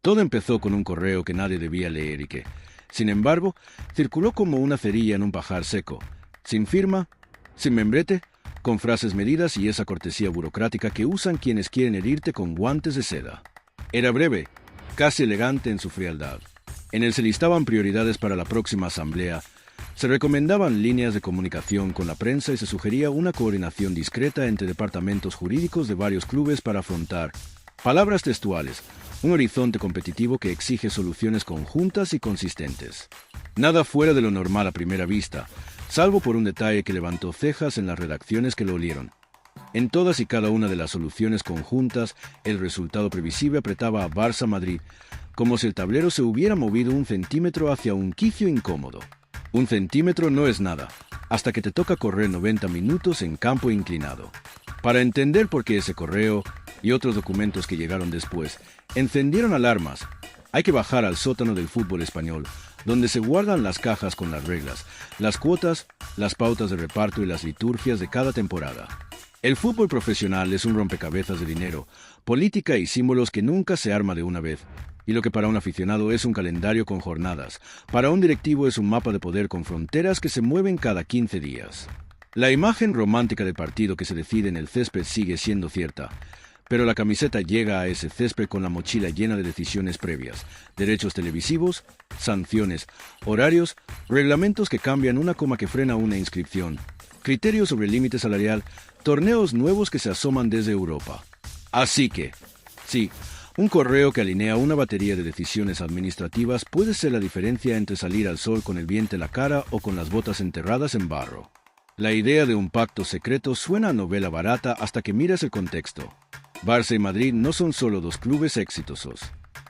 Todo empezó con un correo que nadie debía leer y que, sin embargo, circuló como una cerilla en un pajar seco, sin firma, sin membrete, con frases medidas y esa cortesía burocrática que usan quienes quieren herirte con guantes de seda. Era breve, casi elegante en su frialdad. En él se listaban prioridades para la próxima asamblea, se recomendaban líneas de comunicación con la prensa y se sugería una coordinación discreta entre departamentos jurídicos de varios clubes para afrontar, palabras textuales, un horizonte competitivo que exige soluciones conjuntas y consistentes. Nada fuera de lo normal a primera vista, salvo por un detalle que levantó cejas en las redacciones que lo olieron. En todas y cada una de las soluciones conjuntas, el resultado previsible apretaba a Barça-Madrid, como si el tablero se hubiera movido un centímetro hacia un quicio incómodo. Un centímetro no es nada, hasta que te toca correr 90 minutos en campo inclinado. Para entender por qué ese correo y otros documentos que llegaron después encendieron alarmas, hay que bajar al sótano del fútbol español, donde se guardan las cajas con las reglas, las cuotas, las pautas de reparto y las liturgias de cada temporada. El fútbol profesional es un rompecabezas de dinero, política y símbolos que nunca se arma de una vez, y lo que para un aficionado es un calendario con jornadas, para un directivo es un mapa de poder con fronteras que se mueven cada 15 días. La imagen romántica del partido que se decide en el césped sigue siendo cierta, pero la camiseta llega a ese césped con la mochila llena de decisiones previas, derechos televisivos, sanciones, horarios, reglamentos que cambian una coma que frena una inscripción, criterios sobre el límite salarial, torneos nuevos que se asoman desde Europa. Así que, sí, un correo que alinea una batería de decisiones administrativas puede ser la diferencia entre salir al sol con el viento en la cara o con las botas enterradas en barro. La idea de un pacto secreto suena a novela barata hasta que miras el contexto. Barça y Madrid no son solo dos clubes exitosos.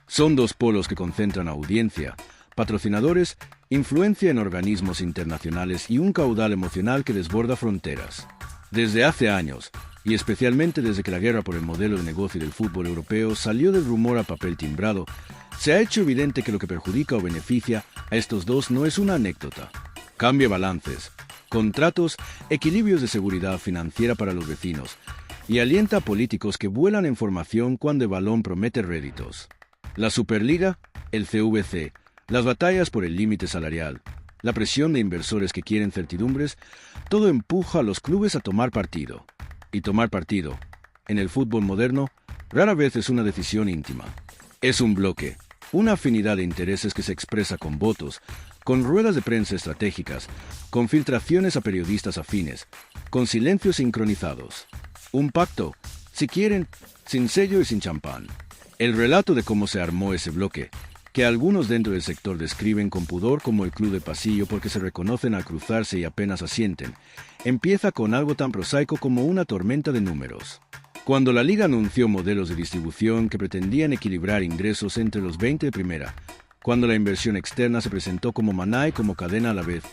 Son dos polos que concentran audiencia, patrocinadores, influencia en organismos internacionales y un caudal emocional que desborda fronteras. Desde hace años, y especialmente desde que la guerra por el modelo de negocio del fútbol europeo salió del rumor a papel timbrado, se ha hecho evidente que lo que perjudica o beneficia a estos dos no es una anécdota. Cambia balances, contratos, equilibrios de seguridad financiera para los vecinos, y alienta a políticos que vuelan en formación cuando el balón promete réditos. La Superliga, el CVC, las batallas por el límite salarial, la presión de inversores que quieren certidumbres, todo empuja a los clubes a tomar partido. Y tomar partido, en el fútbol moderno, rara vez es una decisión íntima. Es un bloque, una afinidad de intereses que se expresa con votos, con ruedas de prensa estratégicas, con filtraciones a periodistas afines, con silencios sincronizados. Un pacto, si quieren, sin sello y sin champán. El relato de cómo se armó ese bloque, que algunos dentro del sector describen con pudor como el club de pasillo porque se reconocen al cruzarse y apenas asienten, empieza con algo tan prosaico como una tormenta de números. Cuando la Liga anunció modelos de distribución que pretendían equilibrar ingresos entre los 20 de primera, cuando la inversión externa se presentó como maná y como cadena a la vez,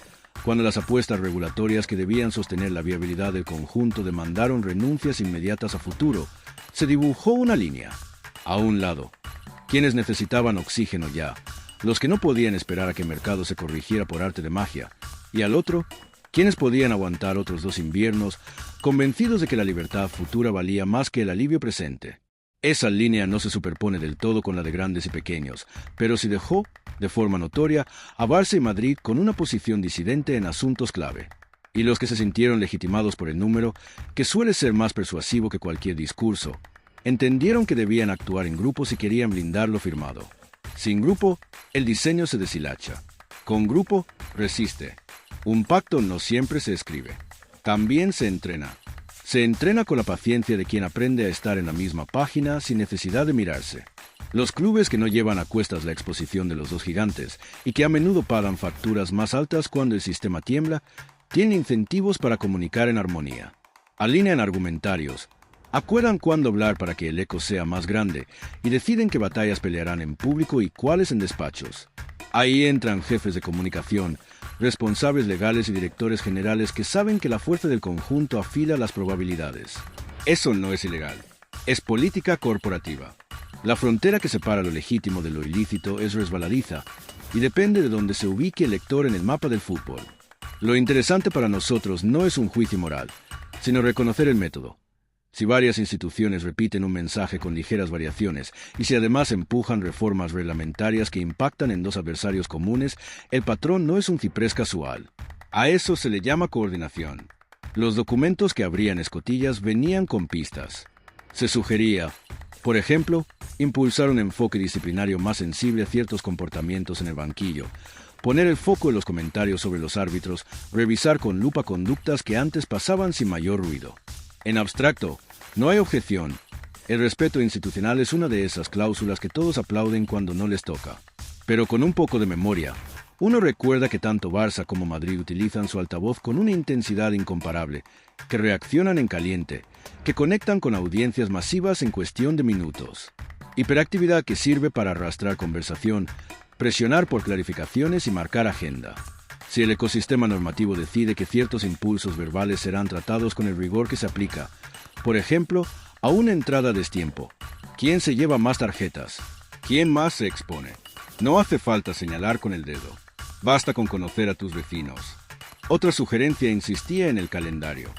cuando las apuestas regulatorias que debían sostener la viabilidad del conjunto demandaron renuncias inmediatas a futuro, se dibujó una línea. A un lado, quienes necesitaban oxígeno ya, los que no podían esperar a que el mercado se corrigiera por arte de magia, y al otro, quienes podían aguantar otros 2 inviernos, convencidos de que la libertad futura valía más que el alivio presente. Esa línea no se superpone del todo con la de grandes y pequeños, pero sí dejó, de forma notoria, a Barça y Madrid con una posición disidente en asuntos clave. Y los que se sintieron legitimados por el número, que suele ser más persuasivo que cualquier discurso, entendieron que debían actuar en grupo si querían blindar lo firmado. Sin grupo, el diseño se deshilacha. Con grupo, resiste. Un pacto no siempre se escribe. También se entrena. Se entrena con la paciencia de quien aprende a estar en la misma página sin necesidad de mirarse. Los clubes que no llevan a cuestas la exposición de los dos gigantes y que a menudo pagan facturas más altas cuando el sistema tiembla, tienen incentivos para comunicar en armonía. Alinean argumentarios, acuerdan cuándo hablar para que el eco sea más grande y deciden qué batallas pelearán en público y cuáles en despachos. Ahí entran jefes de comunicación, responsables legales y directores generales que saben que la fuerza del conjunto afila las probabilidades. Eso no es ilegal, es política corporativa. La frontera que separa lo legítimo de lo ilícito es resbaladiza y depende de dónde se ubique el lector en el mapa del fútbol. Lo interesante para nosotros no es un juicio moral, sino reconocer el método. Si varias instituciones repiten un mensaje con ligeras variaciones y si además empujan reformas reglamentarias que impactan en dos adversarios comunes, el patrón no es un ciprés casual. A eso se le llama coordinación. Los documentos que abrían escotillas venían con pistas. Se sugería, por ejemplo, impulsar un enfoque disciplinario más sensible a ciertos comportamientos en el banquillo, poner el foco en los comentarios sobre los árbitros, revisar con lupa conductas que antes pasaban sin mayor ruido. En abstracto, no hay objeción. El respeto institucional es una de esas cláusulas que todos aplauden cuando no les toca. Pero con un poco de memoria, uno recuerda que tanto Barça como Madrid utilizan su altavoz con una intensidad incomparable, que reaccionan en caliente, que conectan con audiencias masivas en cuestión de minutos. Hiperactividad que sirve para arrastrar conversación, presionar por clarificaciones y marcar agenda. Si el ecosistema normativo decide que ciertos impulsos verbales serán tratados con el rigor que se aplica, por ejemplo, a una entrada a destiempo, ¿quién se lleva más tarjetas? ¿Quién más se expone? No hace falta señalar con el dedo. Basta con conocer a tus vecinos. Otra sugerencia insistía en el calendario.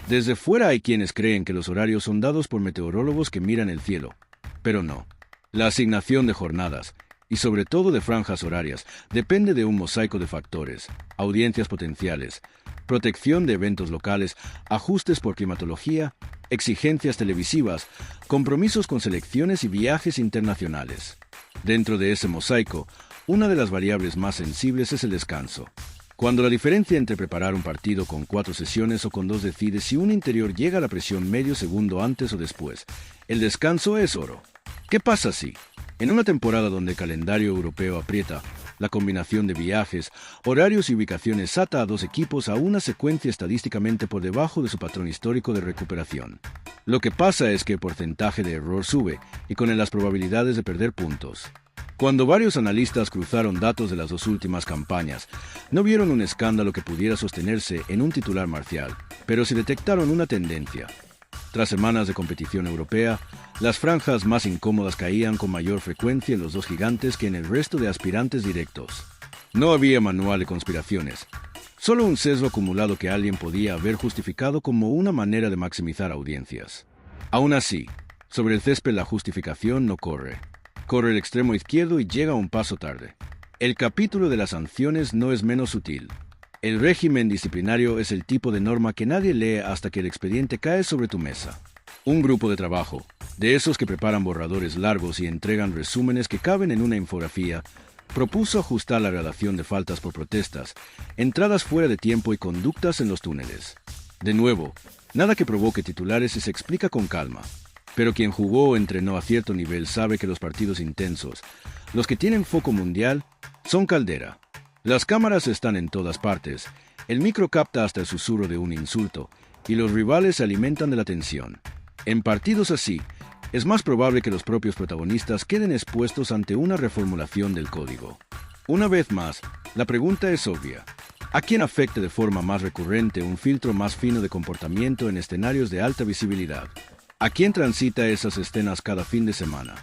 Desde fuera hay quienes creen que los horarios son dados por meteorólogos que miran el cielo. Pero no. La asignación de jornadas, y sobre todo de franjas horarias, depende de un mosaico de factores, audiencias potenciales, protección de eventos locales, ajustes por climatología, exigencias televisivas, compromisos con selecciones y viajes internacionales. Dentro de ese mosaico, una de las variables más sensibles es el descanso. Cuando la diferencia entre preparar un partido con 4 sesiones o con 2 decide si un interior llega a la presión medio segundo antes o después, el descanso es oro. ¿Qué pasa si, en una temporada donde el calendario europeo aprieta, la combinación de viajes, horarios y ubicaciones ata a 2 equipos a una secuencia estadísticamente por debajo de su patrón histórico de recuperación? Lo que pasa es que el porcentaje de error sube, y con él las probabilidades de perder puntos. Cuando varios analistas cruzaron datos de las 2 últimas campañas, no vieron un escándalo que pudiera sostenerse en un titular marcial, pero sí detectaron una tendencia. Tras semanas de competición europea, las franjas más incómodas caían con mayor frecuencia en los 2 gigantes que en el resto de aspirantes directos. No había manual de conspiraciones, solo un sesgo acumulado que alguien podía haber justificado como una manera de maximizar audiencias. Aún así, sobre el césped la justificación no corre. Corre el extremo izquierdo y llega un paso tarde. El capítulo de las sanciones no es menos sutil. El régimen disciplinario es el tipo de norma que nadie lee hasta que el expediente cae sobre tu mesa. Un grupo de trabajo, de esos que preparan borradores largos y entregan resúmenes que caben en una infografía, propuso ajustar la gradación de faltas por protestas, entradas fuera de tiempo y conductas en los túneles. De nuevo, nada que provoque titulares y se explica con calma. Pero quien jugó o entrenó a cierto nivel sabe que los partidos intensos, los que tienen foco mundial, son caldera. Las cámaras están en todas partes, el micro capta hasta el susurro de un insulto, y los rivales se alimentan de la tensión. En partidos así, es más probable que los propios protagonistas queden expuestos ante una reformulación del código. Una vez más, la pregunta es obvia. ¿A quién afecta de forma más recurrente un filtro más fino de comportamiento en escenarios de alta visibilidad? ¿A quién transita esas escenas cada fin de semana?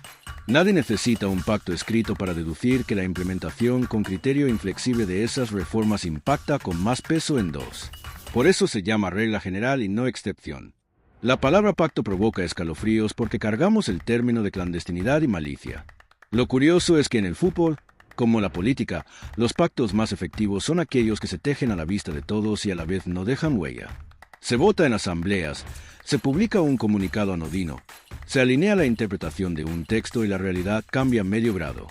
Nadie necesita un pacto escrito para deducir que la implementación con criterio inflexible de esas reformas impacta con más peso en 2. Por eso se llama regla general y no excepción. La palabra pacto provoca escalofríos porque cargamos el término de clandestinidad y malicia. Lo curioso es que en el fútbol, como la política, los pactos más efectivos son aquellos que se tejen a la vista de todos y a la vez no dejan huella. Se vota en asambleas, se publica un comunicado anodino, se alinea la interpretación de un texto y la realidad cambia medio grado.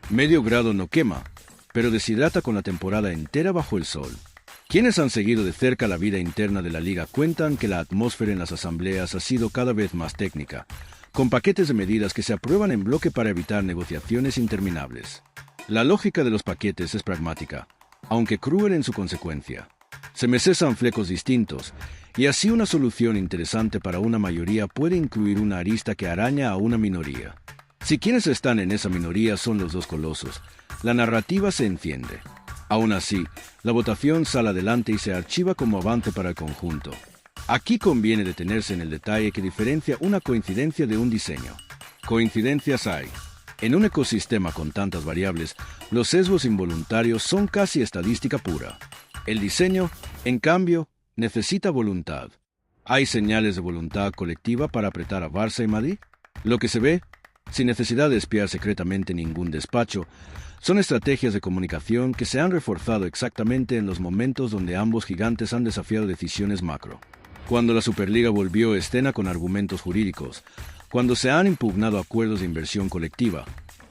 Medio grado no quema, pero deshidrata con la temporada entera bajo el sol. Quienes han seguido de cerca la vida interna de la liga cuentan que la atmósfera en las asambleas ha sido cada vez más técnica, con paquetes de medidas que se aprueban en bloque para evitar negociaciones interminables. La lógica de los paquetes es pragmática, aunque cruel en su consecuencia. Se mesesan flecos distintos, y así una solución interesante para una mayoría puede incluir una arista que araña a una minoría. Si quienes están en esa minoría son los 2 colosos, la narrativa se enciende. Aún así, la votación sale adelante y se archiva como avance para el conjunto. Aquí conviene detenerse en el detalle que diferencia una coincidencia de un diseño. Coincidencias hay. En un ecosistema con tantas variables, los sesgos involuntarios son casi estadística pura. El diseño, en cambio, necesita voluntad. ¿Hay señales de voluntad colectiva para apretar a Barça y Madrid? Lo que se ve, sin necesidad de espiar secretamente ningún despacho, son estrategias de comunicación que se han reforzado exactamente en los momentos donde ambos gigantes han desafiado decisiones macro. Cuando la Superliga volvió escena con argumentos jurídicos, cuando se han impugnado acuerdos de inversión colectiva,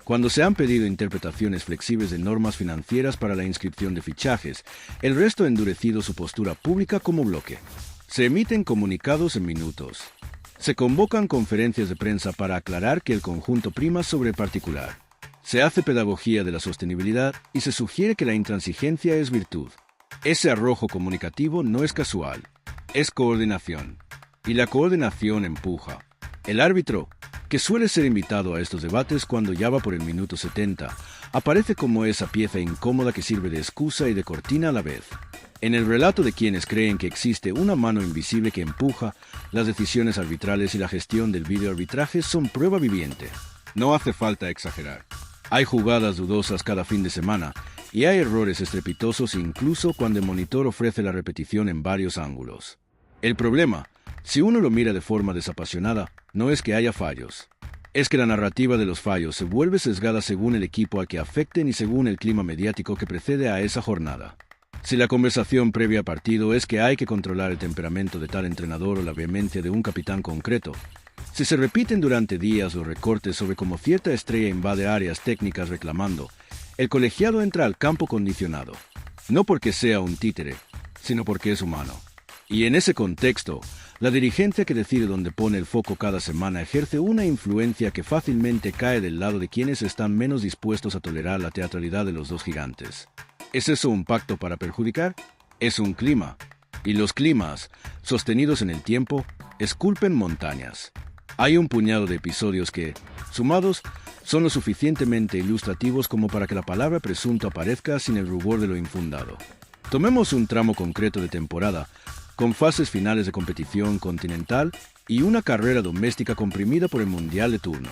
cuando se han pedido interpretaciones flexibles de normas financieras para la inscripción de fichajes, el resto ha endurecido su postura pública como bloque. Se emiten comunicados en minutos. Se convocan conferencias de prensa para aclarar que el conjunto prima sobre el particular. Se hace pedagogía de la sostenibilidad y se sugiere que la intransigencia es virtud. Ese arrojo comunicativo no es casual, es coordinación. Y la coordinación empuja. El árbitro, que suele ser invitado a estos debates cuando ya va por el minuto 70, aparece como esa pieza incómoda que sirve de excusa y de cortina a la vez. En el relato de quienes creen que existe una mano invisible que empuja, las decisiones arbitrales y la gestión del videoarbitraje son prueba viviente. No hace falta exagerar. Hay jugadas dudosas cada fin de semana, y hay errores estrepitosos incluso cuando el monitor ofrece la repetición en varios ángulos. El problema, si uno lo mira de forma desapasionada, no es que haya fallos. Es que la narrativa de los fallos se vuelve sesgada según el equipo al que afecten y según el clima mediático que precede a esa jornada. Si la conversación previa a partido es que hay que controlar el temperamento de tal entrenador o la vehemencia de un capitán concreto, si se repiten durante días los recortes sobre cómo cierta estrella invade áreas técnicas reclamando, el colegiado entra al campo condicionado, no porque sea un títere, sino porque es humano. Y en ese contexto, la dirigencia que decide dónde pone el foco cada semana ejerce una influencia que fácilmente cae del lado de quienes están menos dispuestos a tolerar la teatralidad de los dos gigantes. ¿Es eso un pacto para perjudicar? Es un clima. Y los climas, sostenidos en el tiempo, esculpen montañas. Hay un puñado de episodios que, sumados, son lo suficientemente ilustrativos como para que la palabra presunto aparezca sin el rubor de lo infundado. Tomemos un tramo concreto de temporada, con fases finales de competición continental y una carrera doméstica comprimida por el Mundial de turno.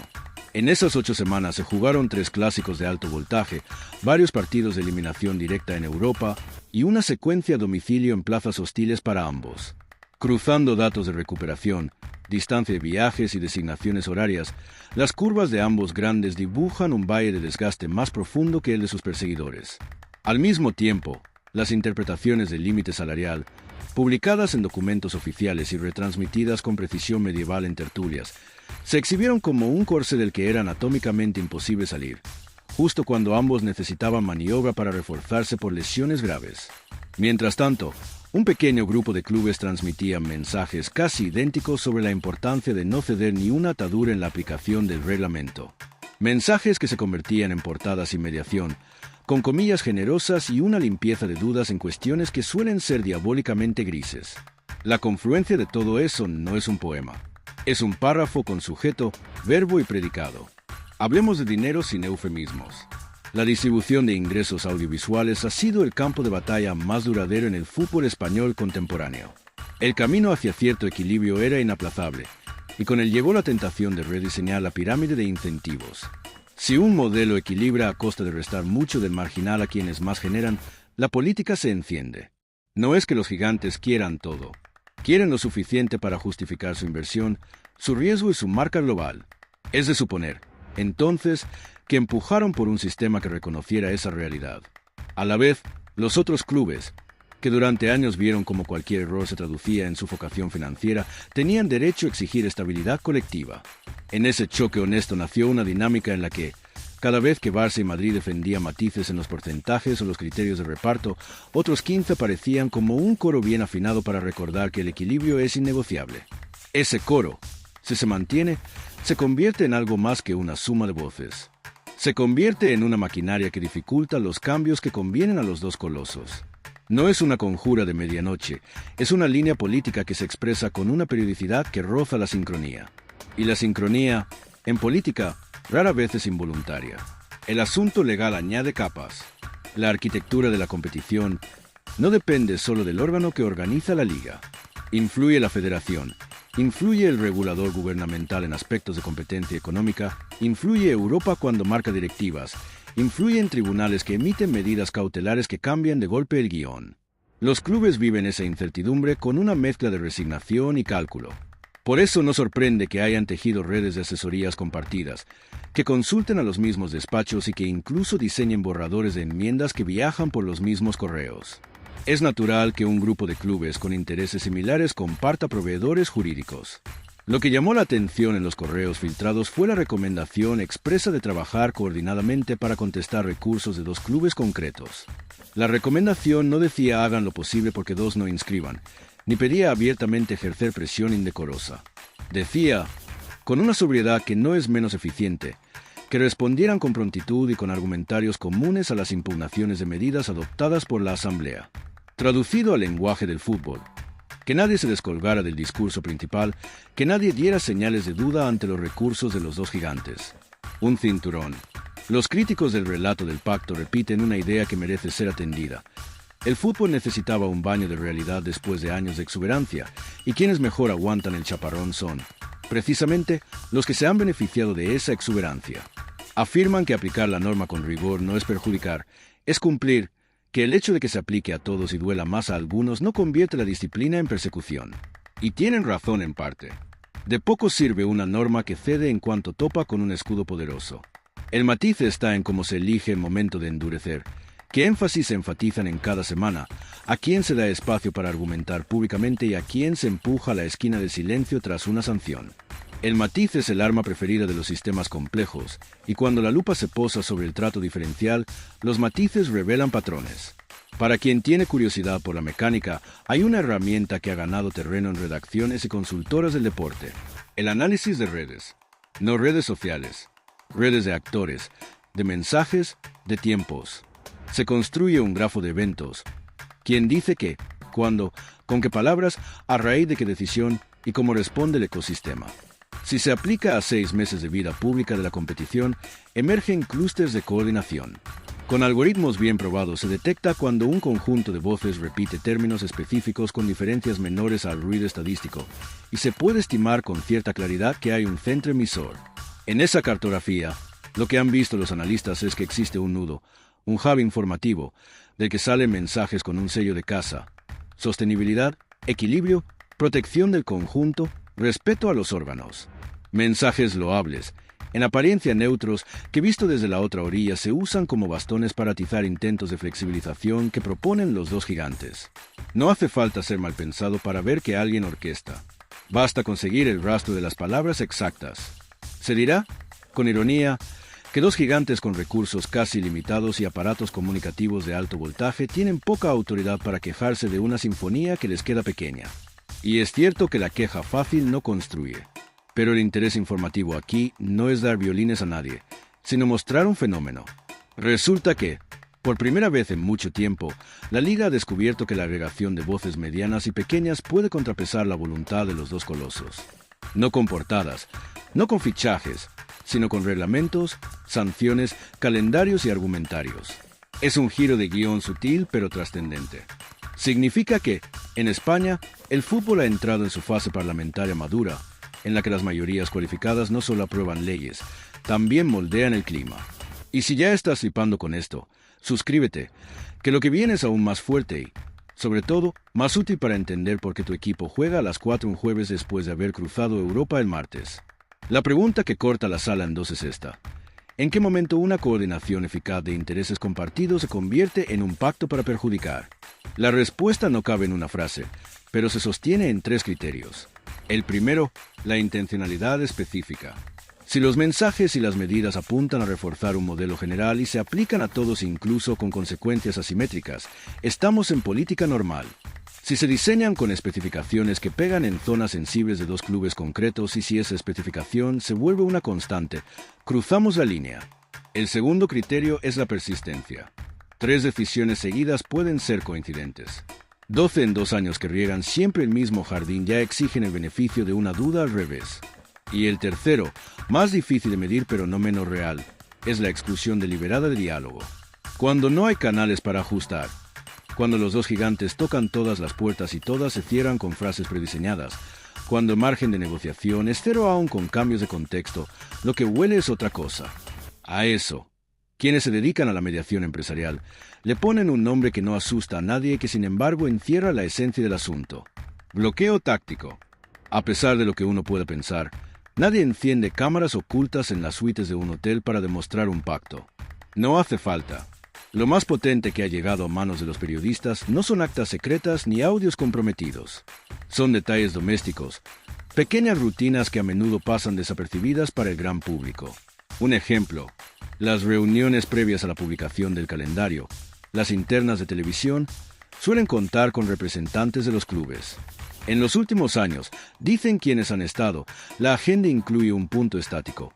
En esas 8 semanas se jugaron 3 clásicos de alto voltaje, varios partidos de eliminación directa en Europa y una secuencia a domicilio en plazas hostiles para ambos. Cruzando datos de recuperación, distancia de viajes y designaciones horarias, las curvas de ambos grandes dibujan un valle de desgaste más profundo que el de sus perseguidores. Al mismo tiempo, las interpretaciones del límite salarial, publicadas en documentos oficiales y retransmitidas con precisión medieval en tertulias, se exhibieron como un corse del que era anatómicamente imposible salir, justo cuando ambos necesitaban maniobra para reforzarse por lesiones graves. Mientras tanto, un pequeño grupo de clubes transmitían mensajes casi idénticos sobre la importancia de no ceder ni una atadura en la aplicación del reglamento. Mensajes que se convertían en portadas sin mediación, con comillas generosas y una limpieza de dudas en cuestiones que suelen ser diabólicamente grises. La confluencia de todo eso no es un poema. Es un párrafo con sujeto, verbo y predicado. Hablemos de dinero sin eufemismos. La distribución de ingresos audiovisuales ha sido el campo de batalla más duradero en el fútbol español contemporáneo. El camino hacia cierto equilibrio era inaplazable, y con él llegó la tentación de rediseñar la pirámide de incentivos. Si un modelo equilibra a costa de restar mucho del marginal a quienes más generan, la política se enciende. No es que los gigantes quieran todo. Quieren lo suficiente para justificar su inversión, su riesgo y su marca global. Es de suponer, entonces, que empujaron por un sistema que reconociera esa realidad. A la vez, los otros clubes, que durante años vieron cómo cualquier error se traducía en sufocación financiera, tenían derecho a exigir estabilidad colectiva. En ese choque honesto nació una dinámica en la que, cada vez que Barça y Madrid defendían matices en los porcentajes o los criterios de reparto, otros 15 aparecían como un coro bien afinado para recordar que el equilibrio es innegociable. Ese coro, si se mantiene, se convierte en algo más que una suma de voces. Se convierte en una maquinaria que dificulta los cambios que convienen a los dos colosos. No es una conjura de medianoche, es una línea política que se expresa con una periodicidad que roza la sincronía. Y la sincronía, en política, rara vez es involuntaria. El asunto legal añade capas. La arquitectura de la competición no depende solo del órgano que organiza la liga. Influye la federación, influye el regulador gubernamental en aspectos de competencia económica, influye Europa cuando marca directivas, influyen tribunales que emiten medidas cautelares que cambian de golpe el guión. Los clubes viven esa incertidumbre con una mezcla de resignación y cálculo. Por eso no sorprende que hayan tejido redes de asesorías compartidas, que consulten a los mismos despachos y que incluso diseñen borradores de enmiendas que viajan por los mismos correos. Es natural que un grupo de clubes con intereses similares comparta proveedores jurídicos. Lo que llamó la atención en los correos filtrados fue la recomendación expresa de trabajar coordinadamente para contestar recursos de dos clubes concretos. La recomendación no decía hagan lo posible porque dos no inscriban, ni pedía abiertamente ejercer presión indecorosa. Decía, con una sobriedad que no es menos eficiente, que respondieran con prontitud y con argumentarios comunes a las impugnaciones de medidas adoptadas por la Asamblea. Traducido al lenguaje del fútbol, que nadie se descolgara del discurso principal, que nadie diera señales de duda ante los recursos de los dos gigantes. Un cinturón. Los críticos del relato del pacto repiten una idea que merece ser atendida. El fútbol necesitaba un baño de realidad después de años de exuberancia, y quienes mejor aguantan el chaparrón son, precisamente, los que se han beneficiado de esa exuberancia. Afirman que aplicar la norma con rigor no es perjudicar, es cumplir, que el hecho de que se aplique a todos y duela más a algunos no convierte la disciplina en persecución. Y tienen razón en parte. De poco sirve una norma que cede en cuanto topa con un escudo poderoso. El matiz está en cómo se elige el momento de endurecer, qué énfasis se enfatizan en cada semana, a quién se da espacio para argumentar públicamente y a quién se empuja a la esquina del silencio tras una sanción. El matiz es el arma preferida de los sistemas complejos, y cuando la lupa se posa sobre el trato diferencial, los matices revelan patrones. Para quien tiene curiosidad por la mecánica, hay una herramienta que ha ganado terreno en redacciones y consultoras del deporte: el análisis de redes. No redes sociales, redes de actores, de mensajes, de tiempos. Se construye un grafo de eventos. Quien dice qué, cuándo, con qué palabras, a raíz de qué decisión y cómo responde el ecosistema. Si se aplica a 6 meses de vida pública de la competición, emergen clústeres de coordinación. Con algoritmos bien probados se detecta cuando un conjunto de voces repite términos específicos con diferencias menores al ruido estadístico, y se puede estimar con cierta claridad que hay un centro emisor. En esa cartografía, lo que han visto los analistas es que existe un nudo, un hub informativo, del que salen mensajes con un sello de casa: sostenibilidad, equilibrio, protección del conjunto, respeto a los órganos. Mensajes loables, en apariencia neutros, que visto desde la otra orilla se usan como bastones para atizar intentos de flexibilización que proponen los dos gigantes. No hace falta ser mal pensado para ver que alguien orquesta. Basta conseguir el rastro de las palabras exactas. Se dirá, con ironía, que dos gigantes con recursos casi limitados y aparatos comunicativos de alto voltaje tienen poca autoridad para quejarse de una sinfonía que les queda pequeña. Y es cierto que la queja fácil no construye. Pero el interés informativo aquí no es dar violines a nadie, sino mostrar un fenómeno. Resulta que, por primera vez en mucho tiempo, la Liga ha descubierto que la agregación de voces medianas y pequeñas puede contrapesar la voluntad de los dos colosos. No con portadas, no con fichajes, sino con reglamentos, sanciones, calendarios y argumentarios. Es un giro de guión sutil pero trascendente. Significa que, en España, el fútbol ha entrado en su fase parlamentaria madura, en la que las mayorías cualificadas no solo aprueban leyes, también moldean el clima. Y si ya estás flipando con esto, suscríbete, que lo que viene es aún más fuerte y, sobre todo, más útil para entender por qué tu equipo juega a las 4 un jueves después de haber cruzado Europa el martes. La pregunta que corta la sala en dos es esta: ¿en qué momento una coordinación eficaz de intereses compartidos se convierte en un pacto para perjudicar? La respuesta no cabe en una frase, pero se sostiene en 3 criterios. El primero, la intencionalidad específica. Si los mensajes y las medidas apuntan a reforzar un modelo general y se aplican a todos incluso con consecuencias asimétricas, estamos en política normal. Si se diseñan con especificaciones que pegan en zonas sensibles de dos clubes concretos y si esa especificación se vuelve una constante, cruzamos la línea. El segundo criterio es la persistencia. 3 decisiones seguidas pueden ser coincidentes. 12 en 2 años que riegan siempre el mismo jardín ya exigen el beneficio de una duda al revés. Y el tercero, más difícil de medir pero no menos real, es la exclusión deliberada de diálogo. Cuando no hay canales para ajustar, cuando los dos gigantes tocan todas las puertas y todas se cierran con frases prediseñadas, cuando el margen de negociación es cero aún con cambios de contexto, lo que huele es otra cosa. A eso, Quienes se dedican a la mediación empresarial le ponen un nombre que no asusta a nadie y que sin embargo encierra la esencia del asunto. Bloqueo táctico. A pesar de lo que uno pueda pensar, nadie enciende cámaras ocultas en las suites de un hotel para demostrar un pacto. No hace falta. Lo más potente que ha llegado a manos de los periodistas no son actas secretas ni audios comprometidos. Son detalles domésticos, pequeñas rutinas que a menudo pasan desapercibidas para el gran público. Un ejemplo, las reuniones previas a la publicación del calendario, las internas de televisión, suelen contar con representantes de los clubes. En los últimos años, dicen quienes han estado, la agenda incluye un punto estático: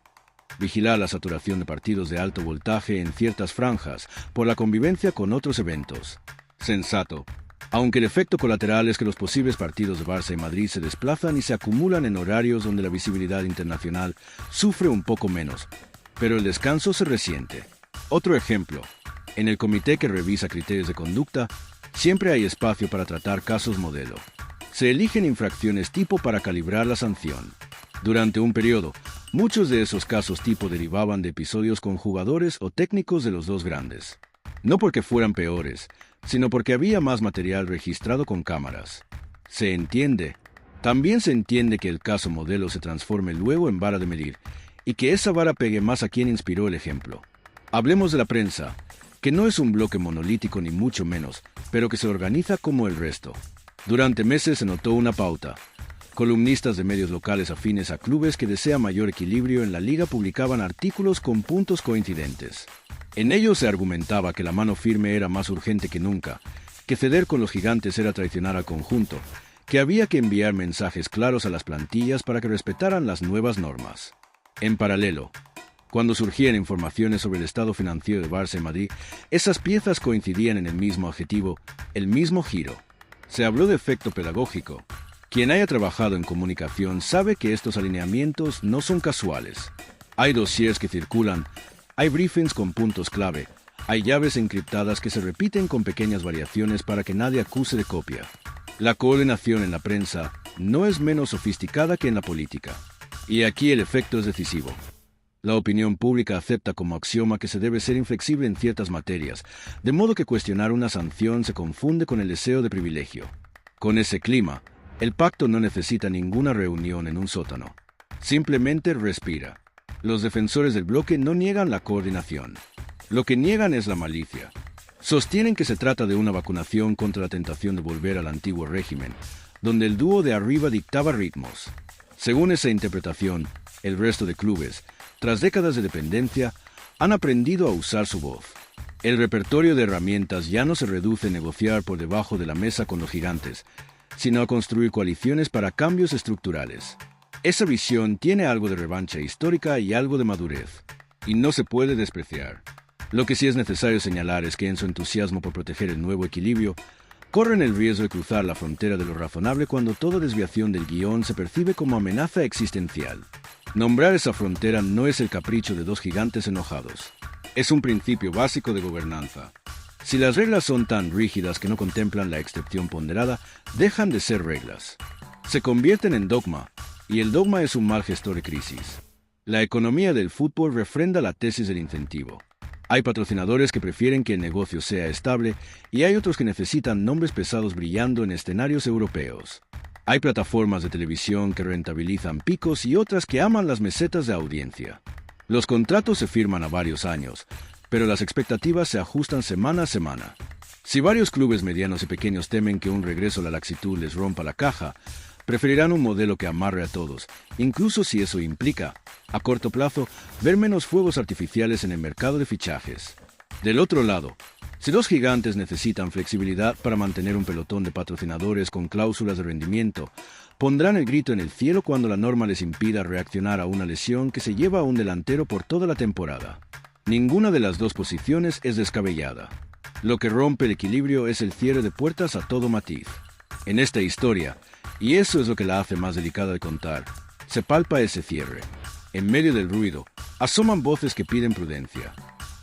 vigilar la saturación de partidos de alto voltaje en ciertas franjas por la convivencia con otros eventos. Sensato, aunque el efecto colateral es que los posibles partidos de Barça y Madrid se desplazan y se acumulan en horarios donde la visibilidad internacional sufre un poco menos, pero el descanso se resiente. Otro ejemplo, en el comité que revisa criterios de conducta, siempre hay espacio para tratar casos modelo. Se eligen infracciones tipo para calibrar la sanción. Durante un periodo, muchos de esos casos tipo derivaban de episodios con jugadores o técnicos de los dos grandes. No porque fueran peores, sino porque había más material registrado con cámaras. Se entiende. También se entiende que el caso modelo se transforme luego en vara de medir, y que esa vara pegue más a quien inspiró el ejemplo. Hablemos de la prensa, que no es un bloque monolítico ni mucho menos, pero que se organiza como el resto. Durante meses se notó una pauta. Columnistas de medios locales afines a clubes que desean mayor equilibrio en la liga publicaban artículos con puntos coincidentes. En ellos se argumentaba que la mano firme era más urgente que nunca, que ceder con los gigantes era traicionar al conjunto, que había que enviar mensajes claros a las plantillas para que respetaran las nuevas normas. En paralelo, cuando surgían informaciones sobre el estado financiero de Barça y Madrid, esas piezas coincidían en el mismo adjetivo, el mismo giro. Se habló de efecto pedagógico. Quien haya trabajado en comunicación sabe que estos alineamientos no son casuales. Hay dossiers que circulan, hay briefings con puntos clave, hay llaves encriptadas que se repiten con pequeñas variaciones para que nadie acuse de copia. La coordinación en la prensa no es menos sofisticada que en la política. Y aquí el efecto es decisivo. La opinión pública acepta como axioma que se debe ser inflexible en ciertas materias, de modo que cuestionar una sanción se confunde con el deseo de privilegio. Con ese clima, el pacto no necesita ninguna reunión en un sótano. Simplemente respira. Los defensores del bloque no niegan la coordinación. Lo que niegan es la malicia. Sostienen que se trata de una vacunación contra la tentación de volver al antiguo régimen, donde el dúo de arriba dictaba ritmos. Según esa interpretación, el resto de clubes, tras décadas de dependencia, han aprendido a usar su voz. El repertorio de herramientas ya no se reduce a negociar por debajo de la mesa con los gigantes, sino a construir coaliciones para cambios estructurales. Esa visión tiene algo de revancha histórica y algo de madurez, y no se puede despreciar. Lo que sí es necesario señalar es que en su entusiasmo por proteger el nuevo equilibrio, corren el riesgo de cruzar la frontera de lo razonable cuando toda desviación del guión se percibe como amenaza existencial. Nombrar esa frontera no es el capricho de dos gigantes enojados. Es un principio básico de gobernanza. Si las reglas son tan rígidas que no contemplan la excepción ponderada, dejan de ser reglas. Se convierten en dogma, y el dogma es un mal gestor de crisis. La economía del fútbol refrenda la tesis del incentivo. Hay patrocinadores que prefieren que el negocio sea estable y hay otros que necesitan nombres pesados brillando en escenarios europeos. Hay plataformas de televisión que rentabilizan picos y otras que aman las mesetas de audiencia. Los contratos se firman a varios años, pero las expectativas se ajustan semana a semana. Si varios clubes medianos y pequeños temen que un regreso a la laxitud les rompa la caja, preferirán un modelo que amarre a todos, incluso si eso implica, a corto plazo, ver menos fuegos artificiales en el mercado de fichajes. Del otro lado, si los gigantes necesitan flexibilidad para mantener un pelotón de patrocinadores con cláusulas de rendimiento, pondrán el grito en el cielo cuando la norma les impida reaccionar a una lesión que se lleva a un delantero por toda la temporada. Ninguna de las dos posiciones es descabellada. Lo que rompe el equilibrio es el cierre de puertas a todo matiz. En esta historia, y eso es lo que la hace más delicada de contar, se palpa ese cierre. En medio del ruido, asoman voces que piden prudencia.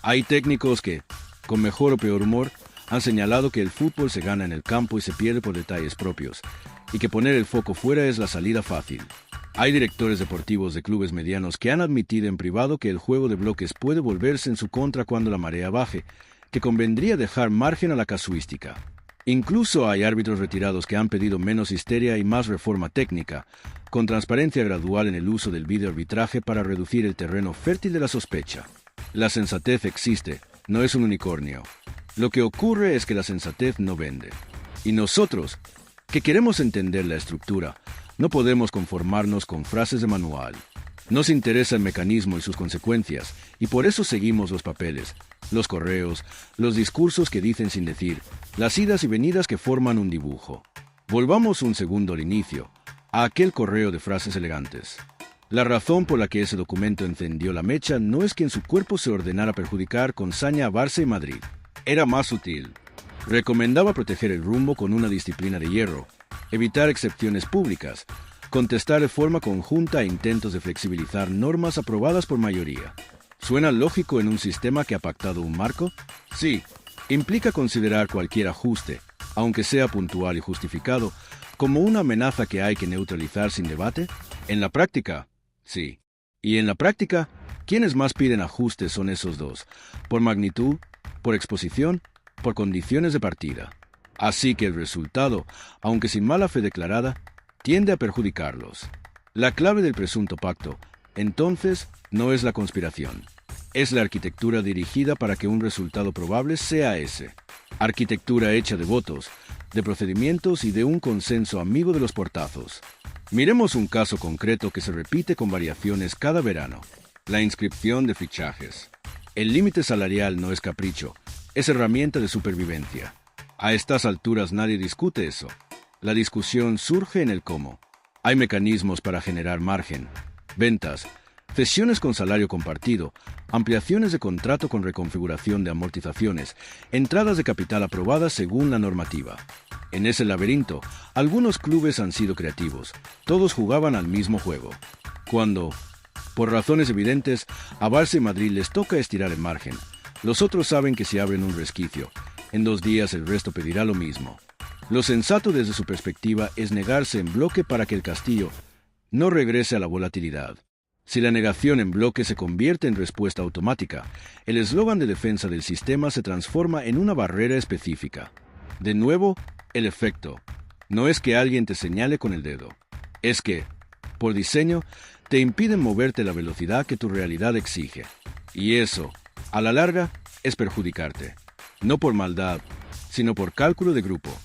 Hay técnicos que, con mejor o peor humor, han señalado que el fútbol se gana en el campo y se pierde por detalles propios, y que poner el foco fuera es la salida fácil. Hay directores deportivos de clubes medianos que han admitido en privado que el juego de bloques puede volverse en su contra cuando la marea baje, que convendría dejar margen a la casuística. Incluso hay árbitros retirados que han pedido menos histeria y más reforma técnica, con transparencia gradual en el uso del videoarbitraje para reducir el terreno fértil de la sospecha. La sensatez existe, no es un unicornio. Lo que ocurre es que la sensatez no vende. Y nosotros, que queremos entender la estructura, no podemos conformarnos con frases de manual. Nos interesa el mecanismo y sus consecuencias, y por eso seguimos los papeles, los correos, los discursos que dicen sin decir, las idas y venidas que forman un dibujo. Volvamos un segundo al inicio, a aquel correo de frases elegantes. La razón por la que ese documento encendió la mecha no es que en su cuerpo se ordenara perjudicar con saña a Barça y Madrid. Era más sutil. Recomendaba proteger el rumbo con una disciplina de hierro, evitar excepciones públicas, contestar de forma conjunta a intentos de flexibilizar normas aprobadas por mayoría. ¿Suena lógico en un sistema que ha pactado un marco? Sí. Implica considerar cualquier ajuste, aunque sea puntual y justificado, como una amenaza que hay que neutralizar sin debate. En la práctica, sí. Y en la práctica, ¿quiénes más piden ajustes son esos dos? ¿Por magnitud? ¿Por exposición? ¿Por condiciones de partida? Así que el resultado, aunque sin mala fe declarada, tiende a perjudicarlos. La clave del presunto pacto, entonces, no es la conspiración. Es la arquitectura dirigida para que un resultado probable sea ese. Arquitectura hecha de votos, de procedimientos y de un consenso amigo de los portazos. Miremos un caso concreto que se repite con variaciones cada verano. La inscripción de fichajes. El límite salarial no es capricho, es herramienta de supervivencia. A estas alturas nadie discute eso. La discusión surge en el cómo. Hay mecanismos para generar margen, ventas, cesiones con salario compartido, ampliaciones de contrato con reconfiguración de amortizaciones, entradas de capital aprobadas según la normativa. En ese laberinto, algunos clubes han sido creativos. Todos jugaban al mismo juego. Cuando, por razones evidentes, a Barça y Madrid les toca estirar el margen, los otros saben que si abren un resquicio, en 2 días el resto pedirá lo mismo. Lo sensato desde su perspectiva es negarse en bloque para que el castillo no regrese a la volatilidad. Si la negación en bloque se convierte en respuesta automática, el eslogan de defensa del sistema se transforma en una barrera específica. De nuevo, el efecto. No es que alguien te señale con el dedo. Es que, por diseño, te impiden moverte a la velocidad que tu realidad exige. Y eso, a la larga, es perjudicarte. No por maldad, sino por cálculo de grupo.